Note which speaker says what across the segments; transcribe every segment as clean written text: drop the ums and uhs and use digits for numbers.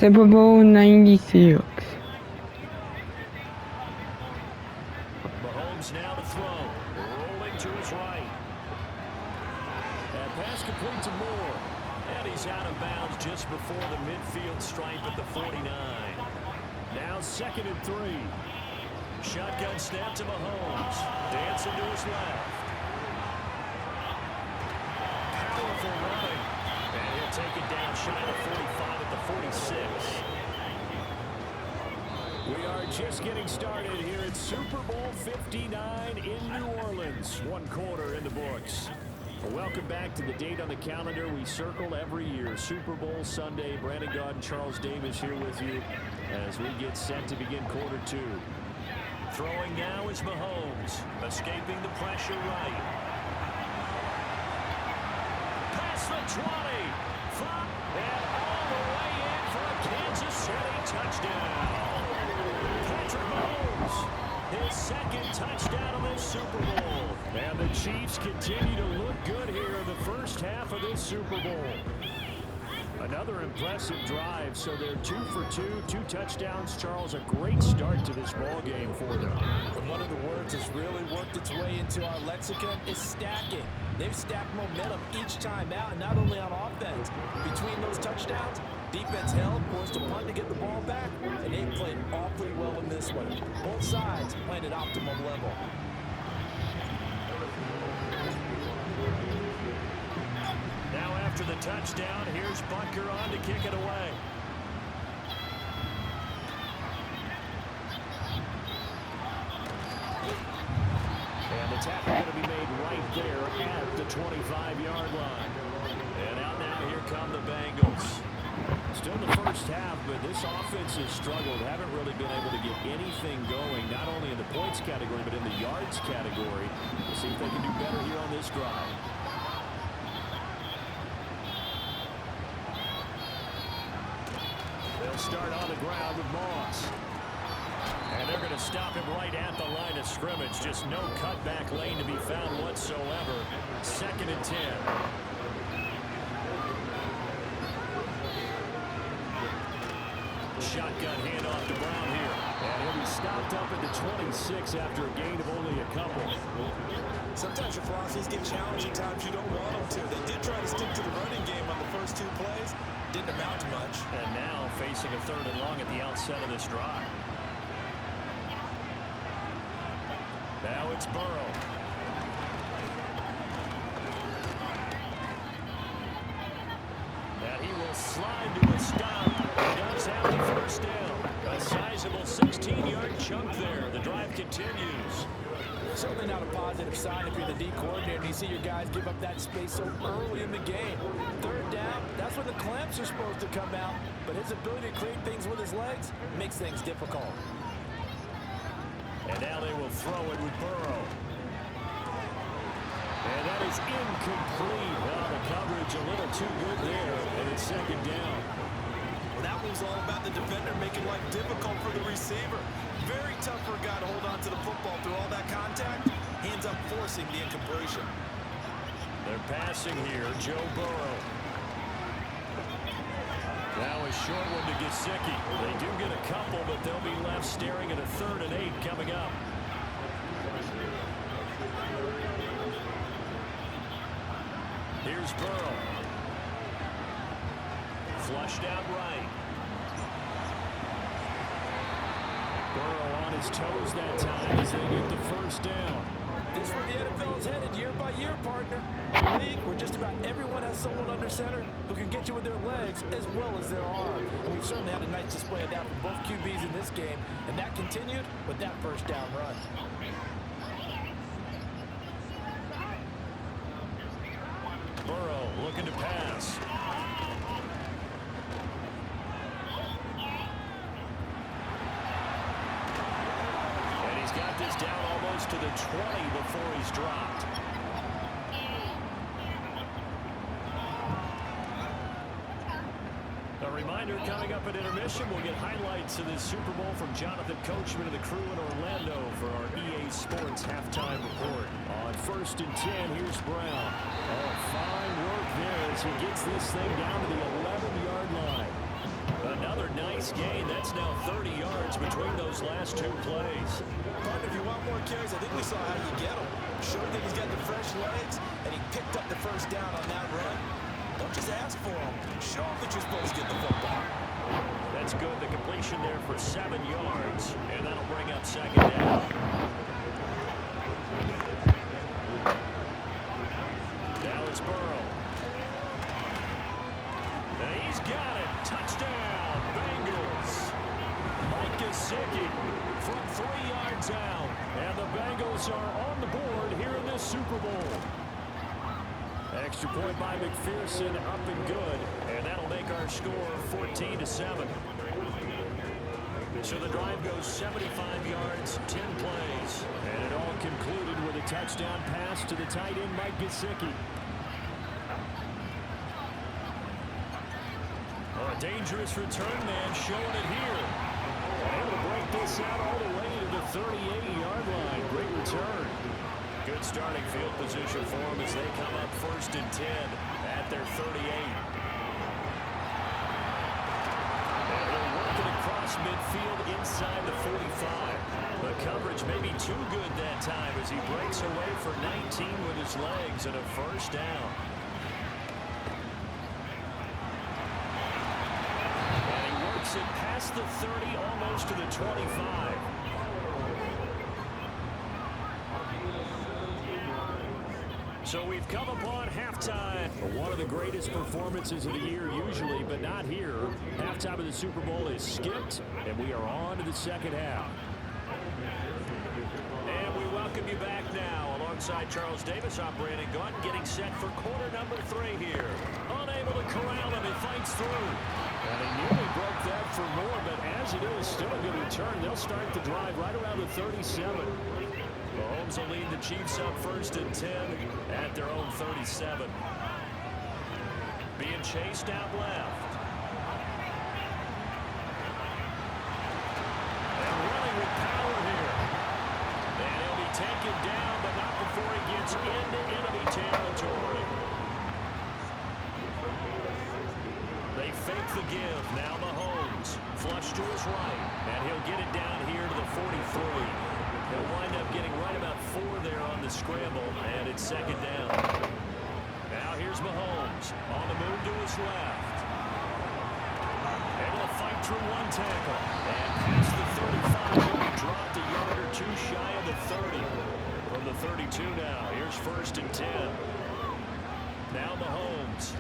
Speaker 1: Super Bowl 96.
Speaker 2: Mahomes now to throw. Rolling to his right. That pass complete to Moore. And he's out of bounds just before the midfield stripe at the 49. Now 2nd and 3. Shotgun snap to Mahomes. Dancing to his left. Powerful running. And he'll take it down shy of 45 at the 46. We are just getting started here at Super Bowl 59 in New Orleans. 1 quarter in the books. Welcome back to the date on the calendar we circle every year. Super Bowl Sunday. Brandon Gaudin, Charles Davis here with you as we get set to begin quarter 2. Throwing now is Mahomes. Escaping the pressure right. Past the 20. From and all the way in for a Kansas City touchdown. Patrick Mahomes, his 2nd touchdown of this Super Bowl. And the Chiefs continue to look good here in the first half of this Super Bowl. Another impressive drive, so they're 2 for 2, 2 touchdowns. Charles, a great start to this ball game for them.
Speaker 3: And one of the words that's really worked its way into our lexicon is stacking. They've stacked momentum each time out, and not only on offense. Between those touchdowns, defense held, forced a punt to get the ball back, and they played awfully well in this one. Both sides playing at optimum level.
Speaker 2: Now after the touchdown, here's Bunker on to kick it away. And the tackle going to be made right there at the 25-yard line. And out now, here come the Bengals. Still the first half, but this offense has struggled. Haven't really been able to get anything going, not only in the points category, but in the yards category. We'll see if they can do better here on this drive. They'll start on the ground with Moss. And they're going to stop him right at the line of scrimmage. Just no cutback lane to be found whatsoever. 2nd and 10. Shotgun handoff to Brown here. And he'll be stopped up at the 26 after a gain of only a couple.
Speaker 3: Sometimes your philosophies get challenged, at times you don't want them to. They did try to stick to the running game on the first 2 plays. Didn't amount to much.
Speaker 2: And now facing a 3rd and long at the outset of this drive. Now it's Burrow. And he will slide to a stop. He does have the first down. A sizable 16-yard chunk there. The drive continues.
Speaker 3: Certainly not a positive sign if you're the D coordinator and you see your guys give up that space so early in the game. 3rd down, that's when the clamps are supposed to come out. But his ability to create things with his legs makes things difficult.
Speaker 2: And now they will throw it with Burrow. And that is incomplete. Well, the coverage a little too good there. And it's 2nd down.
Speaker 3: Well, that was all about the defender making life difficult for the receiver. Very tough for a guy to hold on to the football through all that contact. He ends up forcing the incompletion.
Speaker 2: They're passing here. Joe Burrow. Now a short one to Gesicki. They do get a couple, but they'll be left staring at a 3rd and 8 coming up. Here's Burrow. Flushed out right. Burrow on his toes that time as they get the first down.
Speaker 3: This is where the NFL is headed year by year, partner. A league where just about everyone has someone under center who can get you with their legs as well as their arm. And we've certainly had a nice display of that from both QBs in this game, and that continued with that first down run.
Speaker 2: Burrow looking to pass. And he's got this down almost to the 20 before he's dropped. A reminder coming up at intermission, we'll get highlights of this Super Bowl from Jonathan Coachman and the crew in Orlando for our EA Sports halftime report. On 1st and 10, here's Brown. Oh, fine work there as he gets this thing down to the 11-yard line. Another 6 gain. That's now 30 yards between those last 2 plays.
Speaker 3: But if you want more carries, I think we saw how you get them. Showed that he's got the fresh legs, and he picked up the first down on that run. Don't just ask for them. Show them that you're supposed to get the football.
Speaker 2: That's good. The completion there for 7 yards, and that'll bring up second down. Now it's Burrow. And he's got it. Touchdown, Bengals. Mike Gesicki from 3 yards out. And the Bengals are on the board here in this Super Bowl. Extra point by McPherson, up and good. And that'll make our score 14-7. So the drive goes 75 yards, 10 plays. And it all concluded with a touchdown pass to the tight end, Mike Gesicki. A dangerous return man showing it here. Able to break this out all the way to the 38-yard line. Great return. Good starting field position for them as they come up 1st and 10 at their 38. And they're working across midfield inside the 45. The coverage may be too good that time as he breaks away for 19 with his legs and a 1st down. And he works it past the 30, almost to the 25. So we've come upon halftime for one of the greatest performances of the year usually, but not here. Halftime of the Super Bowl is skipped, and we are on to the second half. And we welcome you back now alongside Charles Davis. I'm Brandon Gaunt getting set for quarter number 3 here. Unable to corral him, he fights through. And he nearly broke that for more, but as it is, still a good return. They'll start the drive right around the 37. Mahomes will lead the Chiefs up 1st and 10 at their own 37. Being chased out left. And running with power here. And he'll be taken down, but not before he gets into enemy territory. They fake the give. Now Mahomes. Flush to his right. And he'll get it down here to the 43. He'll wind up getting right about 4 there on the scramble, and it's second down. Now here's Mahomes on the move to his left. Able to fight through 1 tackle. And past the 35, he'll be dropped a yard or 2 shy of the 30. From the 32 now, here's 1st and 10. Now Mahomes.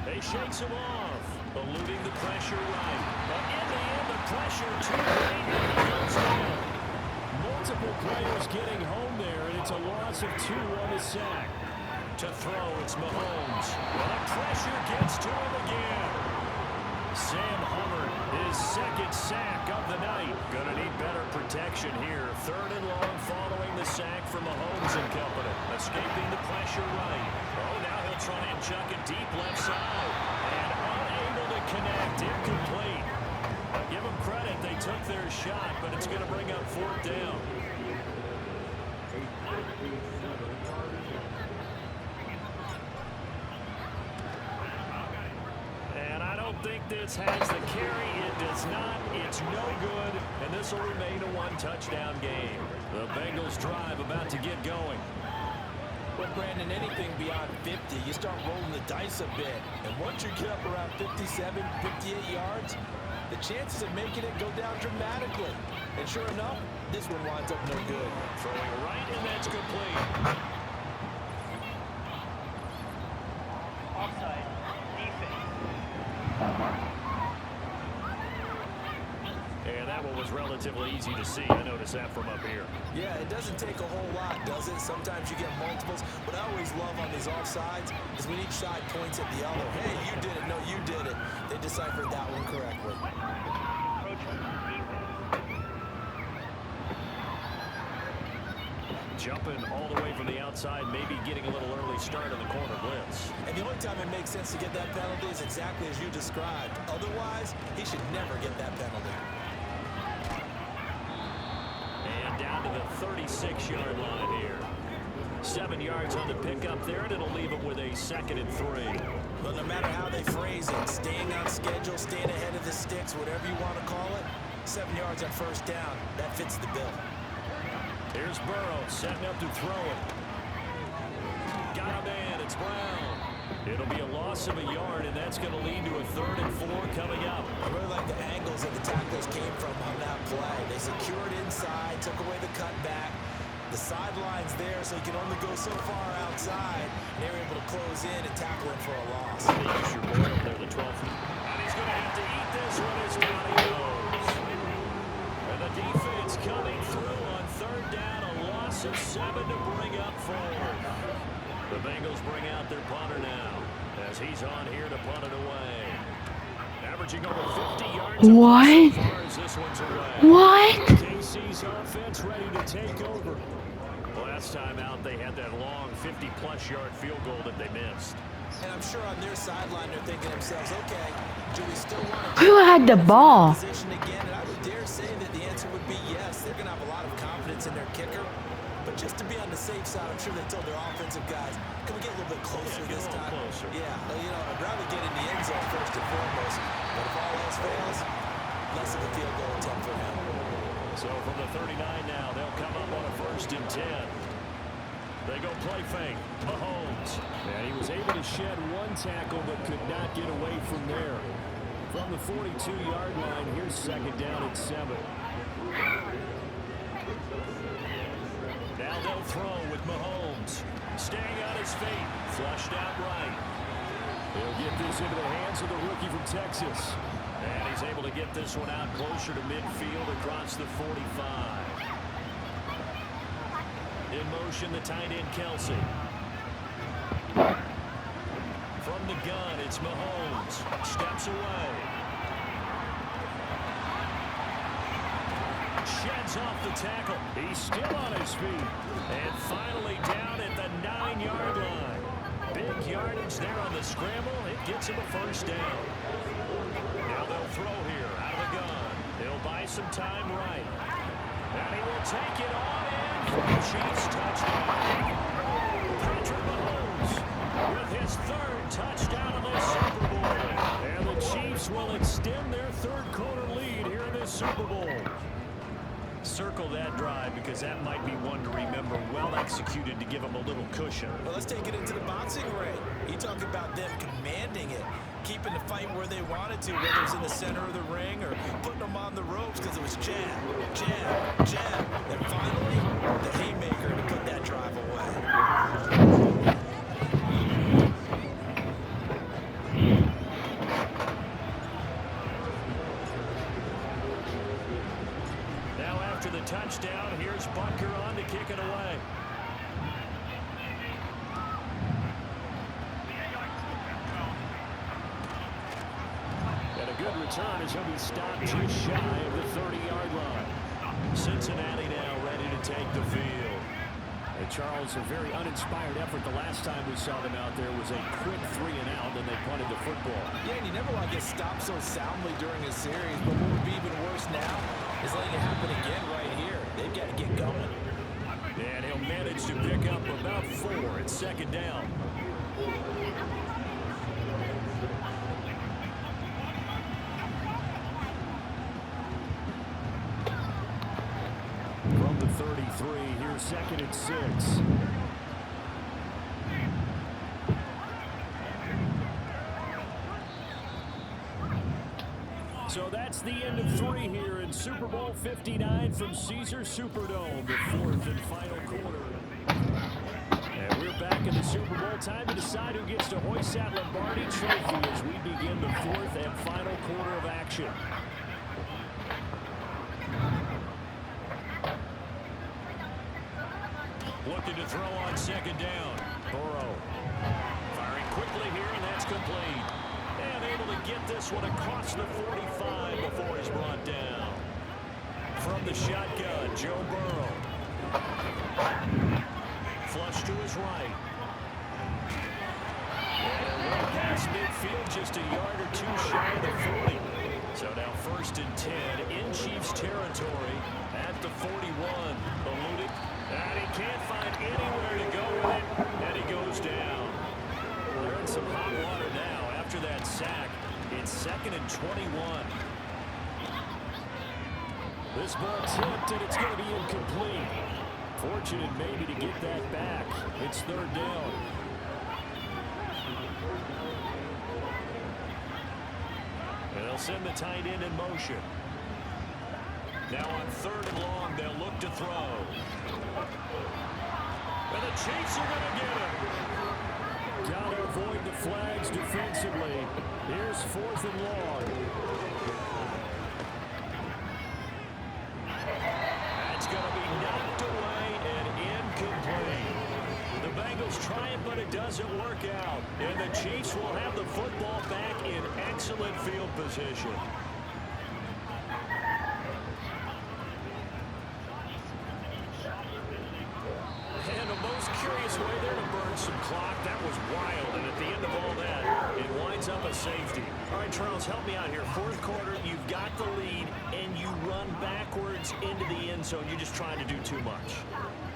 Speaker 2: They shakes him off, eluding the pressure right. But in the end, the pressure too great, and he goes down. Multiple players getting home there, and it's a loss of 2 on the sack. To throw, it's Mahomes. Well, the pressure gets to him again. Sam Hubbard, his 2nd sack of the night. Gonna need better protection here. 3rd and long following the sack from Mahomes and company. Escaping the pressure right. Oh, now he'll try and chuck it deep left side. And unable to connect. Incomplete. Give them credit, they took their shot, but it's going to bring up 4th down. And I don't think this has the carry. It does not. It's no good, and this will remain a 1-touchdown game. The Bengals drive about to get going.
Speaker 3: Well, Brandon, anything beyond 50, you start rolling the dice a bit. And once you get up around 57, 58 yards, the chances of making it go down dramatically. And sure enough, this one winds up no good.
Speaker 2: Throwing right, and that's complete.
Speaker 4: Offside. Defense.
Speaker 2: And that one was relatively easy to see. I noticed that from up here.
Speaker 3: Yeah, it doesn't take a whole lot, does it? Sometimes you get multiples. What I always love on these offsides is when each side points at the other. Hey, you did it. No, you did it. They deciphered that one correctly.
Speaker 2: Jumping all the way from the outside, maybe getting a little early start on the corner blitz.
Speaker 3: And the only time it makes sense to get that penalty is exactly as you described. Otherwise, he should never get that penalty.
Speaker 2: And down to the 36-yard line here. 7 yards on the pickup there, and it'll leave it with a 2nd and 3.
Speaker 3: But no matter how they phrase it, staying on schedule, staying ahead of the sticks, whatever you want to call it, 7 yards on first down, that fits the bill.
Speaker 2: Here's Burrow setting up to throw it. Got a man, it's Brown. It'll be a loss of a yard, and that's going to lead to a 3rd and 4 coming up.
Speaker 3: I really like the angles that the tacklers came from on that play. They secured inside, took away the cutback. The sideline's there, so you can only go so far outside. They were able to close in and tackle him for a loss.
Speaker 2: They use your boy up there, the 12th. And he's going to have to eat this one as down he goes. And the defense coming through on 3rd down, a loss of 7 to bring up 4. The Bengals bring out their punter now, as he's on here to punt it away. Averaging over 50 yards
Speaker 1: What?
Speaker 2: so far as this one's away.
Speaker 1: What?
Speaker 2: KC's offense ready to take over. Last time out, they had that long 50-plus yard field goal that they missed.
Speaker 3: And I'm sure on their sideline they're thinking to themselves, okay, do we still want to
Speaker 1: Who had the ball?
Speaker 3: position again? And I would dare say that the answer would be yes. They're going to have a lot of confidence in their kicker. But just to be on the safe side, I'm sure they told their offensive guys, can we get a little bit closer this time?
Speaker 2: Closer.
Speaker 3: Yeah, you know, I'd rather get in the end zone first and foremost. But if all else fails, less of a field goal attempt for him.
Speaker 2: So from the 39 now, they'll come up on a 1st and 10. They go play fake. Mahomes. And he was able to shed 1 tackle but could not get away from there. From the 42-yard line, here's 2nd down at 7. Now they'll throw with Mahomes. Staying on his feet. Flushed out right. He'll get this into the hands of the rookie from Texas. And he's able to get this one out closer to midfield across the 45. In motion, the tight end, Kelsey. From the gun, it's Mahomes. Steps away. Sheds off the tackle. He's still on his feet. And finally down at the 9-yard line. Big yardage there on the scramble. It gets him a 1st down. Now they'll throw here out of the gun. He'll buy some time right. And he will take it on in for the Chiefs touchdown. Patrick Mahomes with his 3rd touchdown of the Super Bowl. And the Chiefs will extend their 3rd quarter lead here in this Super Bowl. Circle that drive because that might be one to remember. Well executed to give them a little cushion.
Speaker 3: Well, let's take it into the boxing ring. You talk about them commanding it, keeping the fight where they wanted to, whether it's in the center of the ring or putting them on the ropes because it was jab, jab, jab. And finally, the haymaker to put that drive away.
Speaker 2: After the touchdown, here's Butker on to kick it away. And a good return as he'll be stopped just shy of the 30-yard line. Cincinnati now ready to take the field. And Charles, a very uninspired effort the last time we saw them out there was a quick 3-and-out, and they punted the football.
Speaker 3: Yeah, and you never want to get stopped so soundly during a series, but what would be even worse now is letting it happen again right here. They've got to get going.
Speaker 2: And he'll manage to pick up about 4 at 2nd down. From the 33, here's 2nd and 6. So that's the end of 3 here in Super Bowl 59 from Caesars Superdome, the 4th and final quarter. And we're back in the Super Bowl. Time to decide who gets to hoist that Lombardi trophy as we begin the 4th and final quarter of action. Looking to throw on 2nd down. Burrow firing quickly here, and that's complete. And able to get this one across the 45 before he's brought down. From the shotgun, Joe Burrow. Flush to his right. And well past midfield, just a yard or 2 shy of the 40. So now 1st and 10 in Chiefs territory at the 41. Eluded. And he can't find anywhere to go with it. And he goes down. Well, they're in some hot water now after that sack. It's 2nd and 21. This ball tipped, and it's going to be incomplete. Fortunate maybe to get that back. It's 3rd down. And they'll send the tight end in motion. Now on 3rd and long, they'll look to throw. And the Chiefs are going to get him. Got to avoid the flags defensively. Here's 4th and long. That's going to be knocked away and incomplete. The Bengals try it, but it doesn't work out. And the Chiefs will have the football back in excellent field position. And the most curious way there to burn some clock. That was wild. And at the end of all that, it winds up a safety. All right, Charles, help me out here. 4th quarter, you've got the lead, and you run backwards into the end zone. You're just trying to do too much.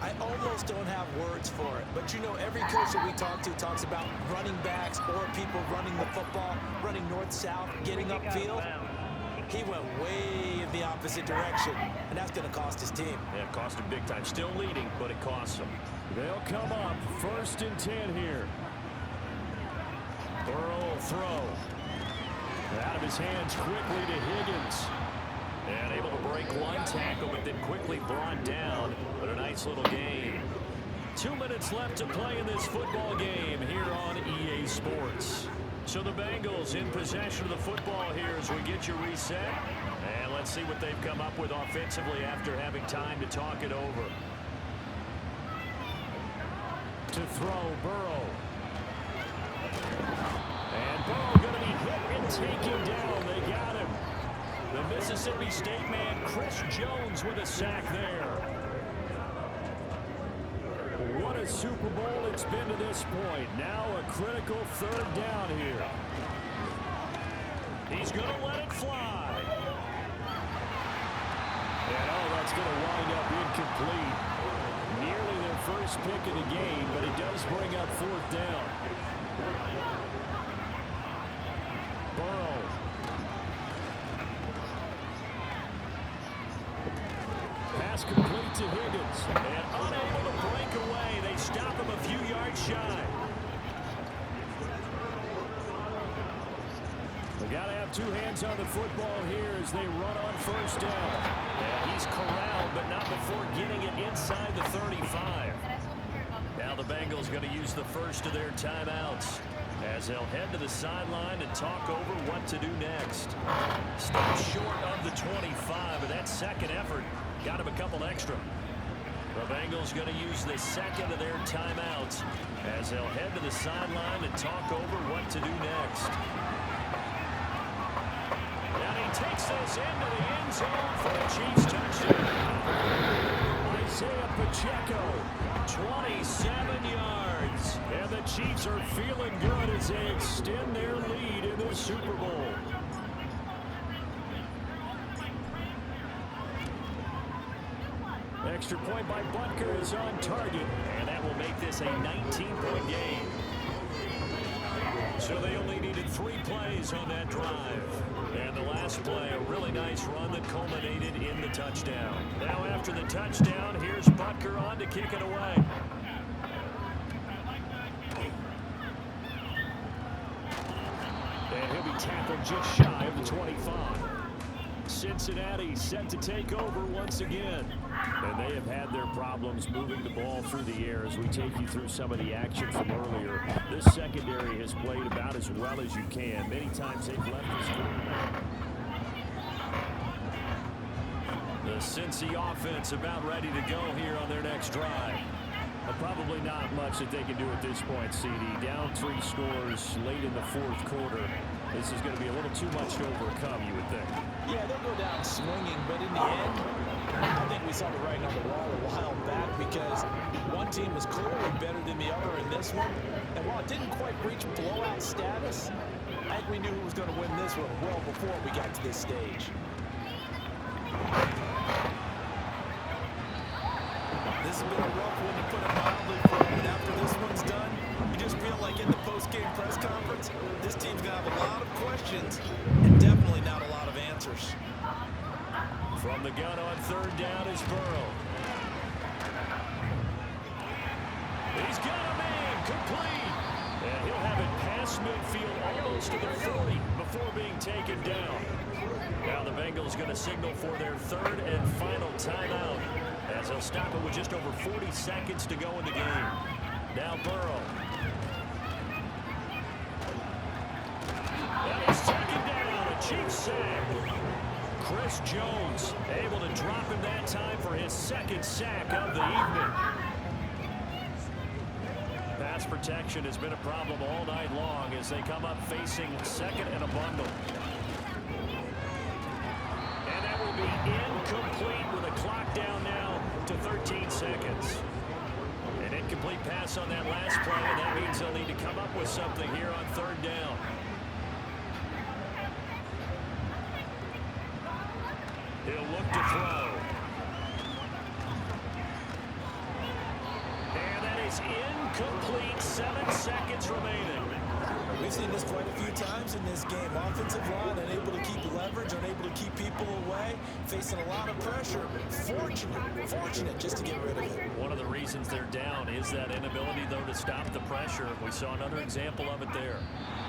Speaker 3: I almost don't have words for it. But, you know, every coach that we talk to talks about running backs or people running the football, running north-south, getting upfield. He went way in the opposite direction, and that's going to cost his team.
Speaker 2: Yeah, it cost him big time. Still leading, but it costs him. They'll come up 1st and 10 here. Burrow will throw. Out of his hands quickly to Higgins. And able to break one tackle, but then quickly brought down. But a nice little game. 2 minutes left to play in this football game here on EA Sports. So the Bengals in possession of the football here as we get you reset. And let's see what they've come up with offensively after having time to talk it over. To throw, Burrow. And Burrow going to be hit and taken down. They got him. The Mississippi State man, Chris Jones, with a sack there. What a Super Bowl it's been to this point. Now a critical 3rd down here. He's going to let it fly. And that's going to wind up incomplete. Nearly their first pick of the game, but it does bring up 4th down. Burrow. Pass complete to Higgins. And unable to break away. They stop him a few yards shy. They got to have 2 hands on the football here as they run on 1st down. And he's corralled, but not before getting it inside the 35. Now the Bengals going to use the first of their timeouts as they'll head to the sideline and talk over what to do next. Stop short of the 25, but that second effort got him a couple extra. The Bengals going to use the second of their timeouts as they'll head to the sideline and talk over what to do next. And he takes this into the end zone for a Chiefs touchdown. Isaiah Pacheco, 27 yards. And the Chiefs are feeling good as they extend their lead in the Super Bowl. Extra point by Butker is on target, and that will make this a 19-point game. So they only needed 3 plays on that drive. And the last play, a really nice run that culminated in the touchdown. Now after the touchdown, here's Butker on to kick it away. And he'll be tackled just shy of the 25. Cincinnati set to take over once again. And they have had their problems moving the ball through the air as we take you through some of the action from earlier. This secondary has played about as well as you can. Many times they've left the screen. The Cincy offense about ready to go here on their next drive. Probably not much that they can do at this point, CD. Down 3 scores late in the 4th quarter. This is going to be a little too much to overcome, you would think.
Speaker 3: Yeah, they'll go down swinging, but in the end, I think we saw the writing on the wall a while back because one team was clearly better than the other in this one. And while it didn't quite reach blowout status, I think we knew who was going to win this one well before we got to this stage. This has been a rough one to put it mildly for, and after this one's done, you just feel like in the post post-game press conference, this team's going to have a lot of questions and definitely not a lot of answers.
Speaker 2: From the gun on third down is Burrow. He's got a man complete. And he'll have it past midfield almost to the 40 before being taken down. Now the Bengals going to signal for their third and final timeout as they'll stop it with just over 40 seconds to go in the game. Now Burrow. And he's taken down. A Chiefs sack. Chris Jones able to drop him that time for his second sack of the evening. Pass protection has been a problem all night long as they come up facing second and a bundle. And that will be incomplete with a clock down now to 13 seconds. An incomplete pass on that last play, and that means they'll need to come up with something here on third down. He'll look to throw. And that is incomplete. 7 seconds remaining.
Speaker 3: We've seen this quite a few times in this game. Offensive line unable to keep leverage, unable to keep people away, facing a lot of pressure. Fortunate just to get rid of it.
Speaker 2: One of the reasons they're down is that inability, though, to stop the pressure. We saw another example of it there.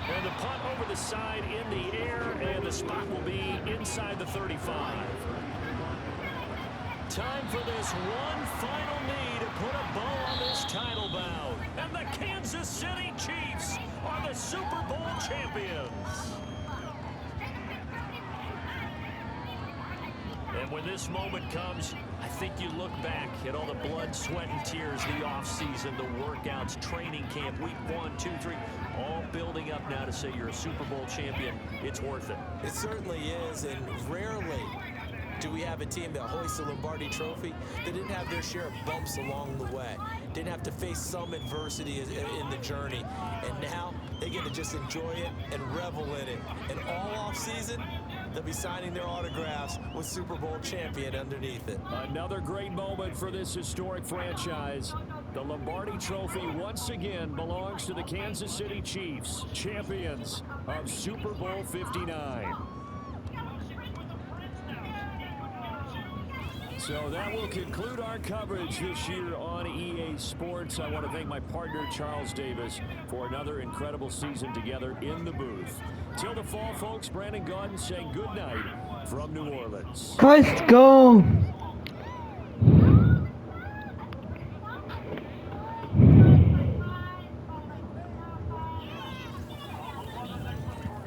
Speaker 2: And the punt over the side in the air, and the spot will be inside the 35. Time for this one final knee to put a bow on this title bout. And the Kansas City Chiefs are the Super Bowl champions. And when this moment comes, I think you look back at all the blood, sweat, and tears, the offseason, the workouts, training camp, week 1, 2, 3, all building up now to say you're a Super Bowl champion. It's worth it.
Speaker 3: It certainly is, and rarely do we have a team that hoists the Lombardi Trophy that didn't have their share of bumps along the way, didn't have to face some adversity in the journey, and now they get to just enjoy it and revel in it. And all off season, they'll be signing their autographs with Super Bowl champion underneath it.
Speaker 2: Another great moment for this historic franchise. The Lombardi Trophy once again belongs to the Kansas City Chiefs, champions of Super Bowl 59. So that will conclude our coverage this year on EA Sports. I want to thank my partner, Charles Davis, for another incredible season together in the booth. Till the fall, folks, Brandon Gaudin saying good night from New Orleans.
Speaker 1: Let's go.